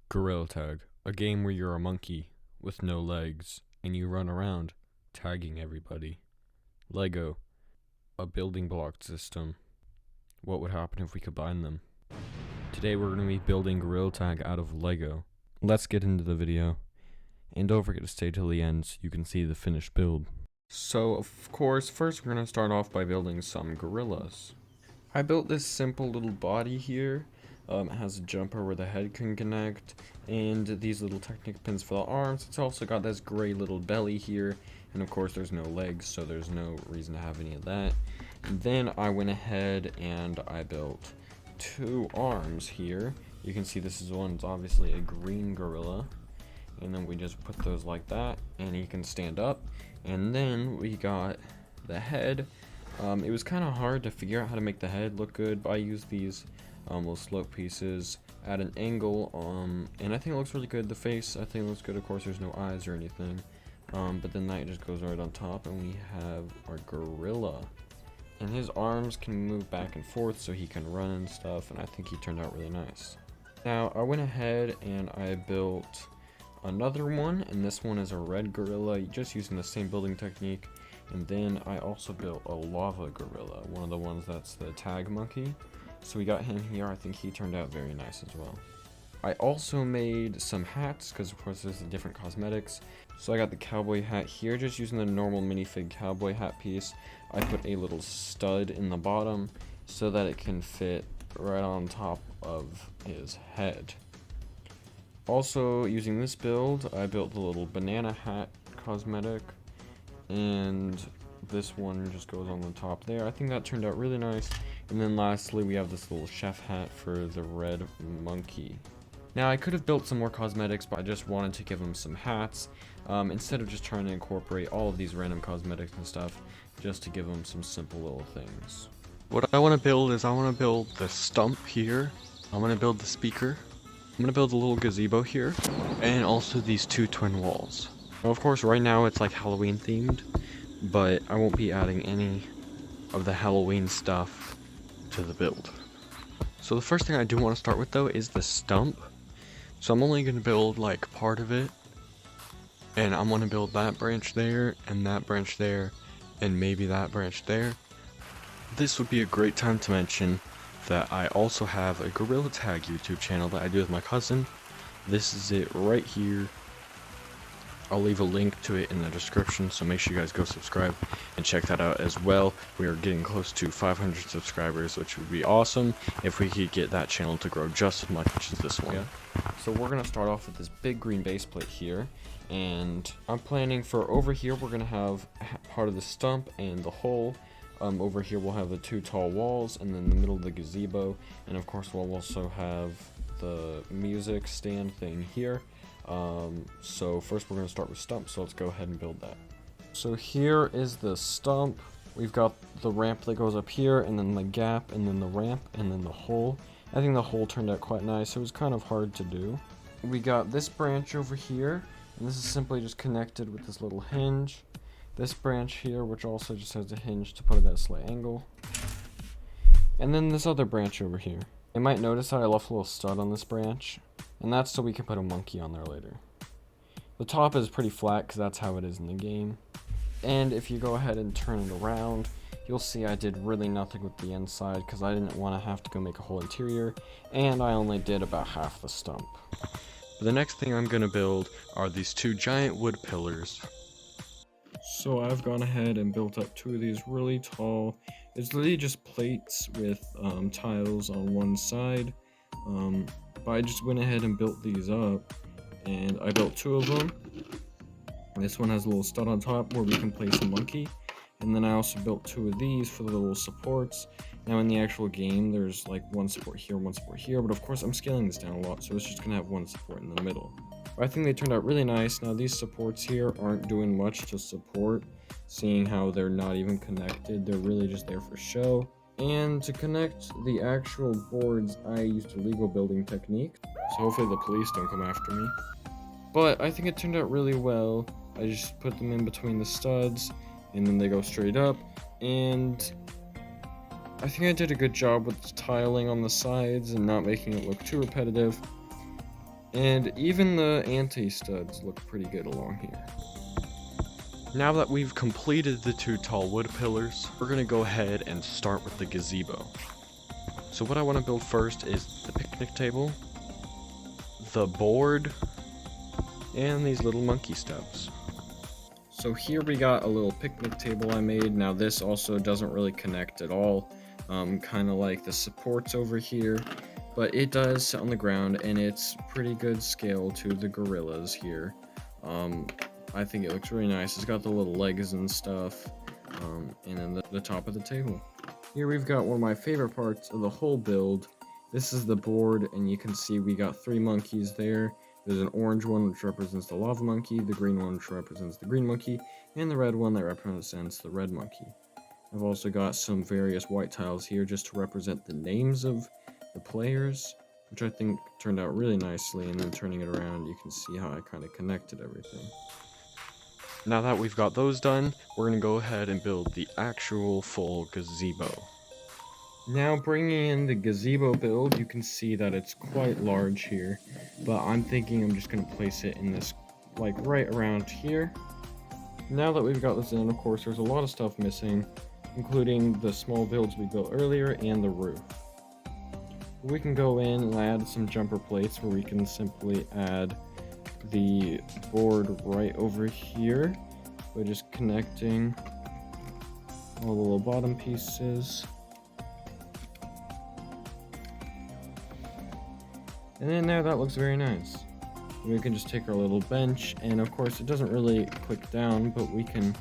Gorilla Tag, a game where you're a monkey with no legs and you run around tagging everybody. Lego, a building block system. What would happen if we combine them? Today we're going to be building Gorilla Tag out of Lego. Let's get into the video. And don't forget to stay till the end so you can see the finished build. So, of course, first we're going to start off by building some gorillas. I built this simple little body here. It has a jumper where the head can connect, and these little Technic pins for the arms. It's also got this gray little belly here, and of course there's no legs, so there's no reason to have any of that. And then I went ahead and I built two arms here. You can see this is one's obviously a green gorilla, and then we just put those like that, and he can stand up. And then we got the head. It was kind of hard to figure out how to make the head look good, but I used these little slope pieces at an angle, and I think it looks really good. The face, I think it looks good. Of course, there's no eyes or anything, but then that just goes right on top, and we have our gorilla. And his arms can move back and forth so he can run and stuff, and I think he turned out really nice. Now, I went ahead and I built another one, and this one is a red gorilla, just using the same building technique. And then I also built a lava gorilla, one of the ones that's the tag monkey. So we got him here. I think he turned out very nice as well. I also made some hats, because of course there's the different cosmetics. So I got the cowboy hat here, just using the normal minifig cowboy hat piece. I put a little stud in the bottom so that it can fit right on top of his head. Also, using this build, I built the little banana hat cosmetic, and this one just goes on the top there. I think that turned out really nice. And then lastly, we have this little chef hat for the red monkey. Now, I could have built some more cosmetics, but I just wanted to give him some hats, instead of just trying to incorporate all of these random cosmetics and stuff, just to give him some simple little things. What I want to build is I want to build the stump here. I want to build the speaker. I'm going to build a little gazebo here, and also these two twin walls. Well, of course, right now it's like Halloween themed, but I won't be adding any of the Halloween stuff to the build. So the first thing I do want to start with though is the stump. So I'm only going to build like part of it, and I'm going to build that branch there, and that branch there, and maybe that branch there. This would be a great time to mention that I also have a Gorilla Tag YouTube channel that I do with my cousin. This is it right here. I'll leave a link to it in the description, so make sure you guys go subscribe and check that out as well. We are getting close to 500 subscribers, which would be awesome if we could get that channel to grow just as much as this one. Yeah. So we're going to start off with this big green base plate here, and I'm planning for over here we're going to have part of the stump and the hole. Over here we'll have the two tall walls, and then in the middle of the gazebo, and of course we'll also have the music stand thing here. So first we're going to start with stump, so let's go ahead and build that. So here is the stump. We've got the ramp that goes up here, and then the gap, and then the ramp, and then the hole. I think the hole turned out quite nice. It was kind of hard to do. We got this branch over here, and this is simply just connected with this little hinge. This branch here, which also just has a hinge to put it at a slight angle. And then this other branch over here. You might notice that I left a little stud on this branch, and that's so we can put a monkey on there later. The top is pretty flat because that's how it is in the game. And if you go ahead and turn it around, you'll see I did really nothing with the inside because I didn't want to have to go make a whole interior, and I only did about half the stump. The next thing I'm going to build are these two giant wood pillars. So I've gone ahead and built up two of these really tall. It's literally just plates with tiles on one side. But I just went ahead and built these up, and I built two of them. This one has a little stud on top where we can place a monkey, and then I also built two of these for the little supports. Now in the actual game there's like one support here, one support here, but of course I'm scaling this down a lot, so it's just gonna have one support in the middle. But I think they turned out really nice. Now these supports here aren't doing much to support, seeing how they're not even connected. They're really just there for show. And to connect the actual boards, I used a Lego building technique, so hopefully the police don't come after me. But I think it turned out really well. I just put them in between the studs, and then they go straight up, and I think I did a good job with the tiling on the sides and not making it look too repetitive. And even the anti-studs look pretty good along here. Now that we've completed the 2 tall wood pillars, we're going to go ahead and start with the gazebo. So what I want to build first is the picnic table, the board, and these little monkey steps. So here we got a little picnic table I made. Now this also doesn't really connect at all, kind of like the supports over here, but it does sit on the ground and it's pretty good scale to the gorillas here. I think it looks really nice. It's got the little legs and stuff, and then the top of the table. Here we've got one of my favorite parts of the whole build. This is the board, and you can see we got 3 monkeys there. There's an orange one which represents the lava monkey, the green one which represents the green monkey, and the red one that represents the red monkey. I've also got some various white tiles here just to represent the names of the players, which I think turned out really nicely, and then turning it around you can see how I kind of connected everything. Now that we've got those done, we're going to go ahead and build the actual full gazebo. Now bringing in the gazebo build, you can see that it's quite large here, but I'm thinking I'm just going to place it in this, like right around here. Now that we've got this in, of course, there's a lot of stuff missing, including the small builds we built earlier and the roof. We can go in and add some jumper plates where we can simply add the board right over here by just connecting all the little bottom pieces. And then now that looks very nice. We can just take our little bench, and of course it doesn't really click down, but we can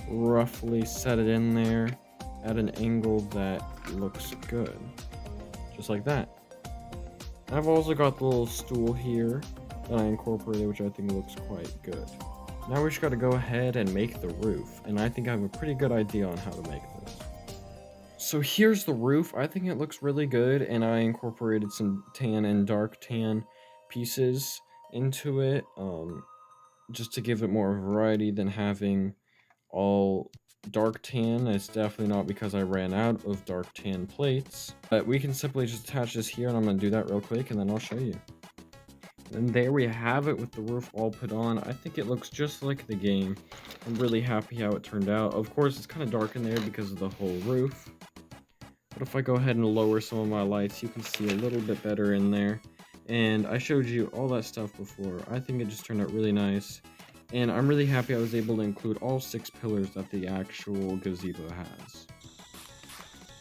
roughly set it in there at an angle that looks good. Just like that. I've also got the little stool here that I incorporated, which I think looks quite good. Now we just got to go ahead and make the roof, and I think I have a pretty good idea on how to make this. So here's the roof. I think it looks really good, and I incorporated some tan and dark tan pieces into it, just to give it more variety than having all dark tan. It's definitely not because I ran out of dark tan plates, but we can simply just attach this here, and I'm going to do that real quick, and then I'll show you. And there we have it with the roof all put on. I think it looks just like the game. I'm really happy how it turned out. Of course, it's kind of dark in there because of the whole roof. But if I go ahead and lower some of my lights, you can see a little bit better in there. And I showed you all that stuff before. I think it just turned out really nice. And I'm really happy I was able to include all 6 pillars that the actual gazebo has.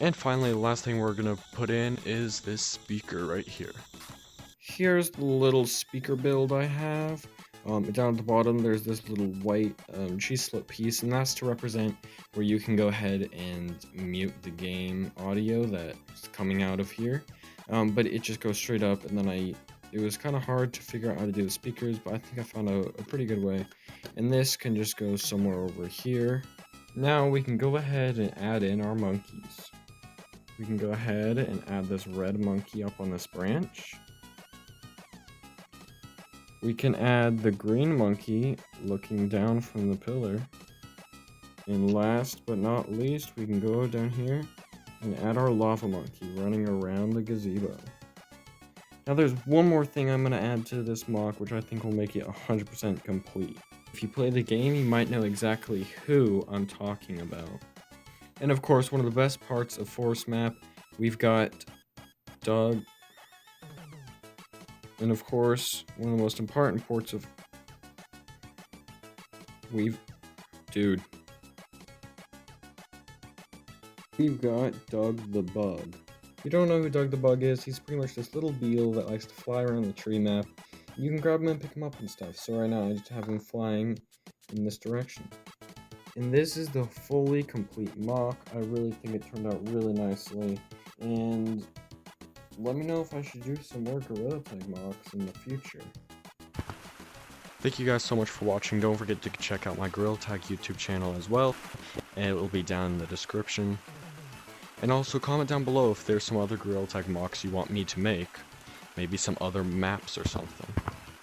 And finally, the last thing we're going to put in is this speaker right here. Here's the little speaker build I have. Down at the bottom there's this little white cheese slip piece, and that's to represent where you can go ahead and mute the game audio that's coming out of here. But it just goes straight up, and then it was kind of hard to figure out how to do the speakers, but I think I found a pretty good way. And this can just go somewhere over here. Now we can go ahead and add in our monkeys. We can go ahead and add this red monkey up on this branch. We can add the green monkey looking down from the pillar. And last but not least, we can go down here and add our lava monkey running around the gazebo. Now there's one more thing I'm going to add to this mock, which I think will make it 100% complete. If you play the game, you might know exactly who I'm talking about. And of course, one of the best parts of Forest Map, we've got Doug. And of course, one of the most important parts of... We've got Doug the Bug. If you don't know who Doug the Bug is, he's pretty much this little beetle that likes to fly around the tree map. You can grab him and pick him up and stuff. So right now, I just have him flying in this direction. And this is the fully complete mock. I really think it turned out really nicely. And let me know if I should do some more Gorilla Tag mocks in the future. Thank you guys so much for watching. Don't forget to check out my Gorilla Tag YouTube channel as well, and it will be down in the description. And also comment down below if there's some other Gorilla Tag mocks you want me to make, maybe some other maps or something.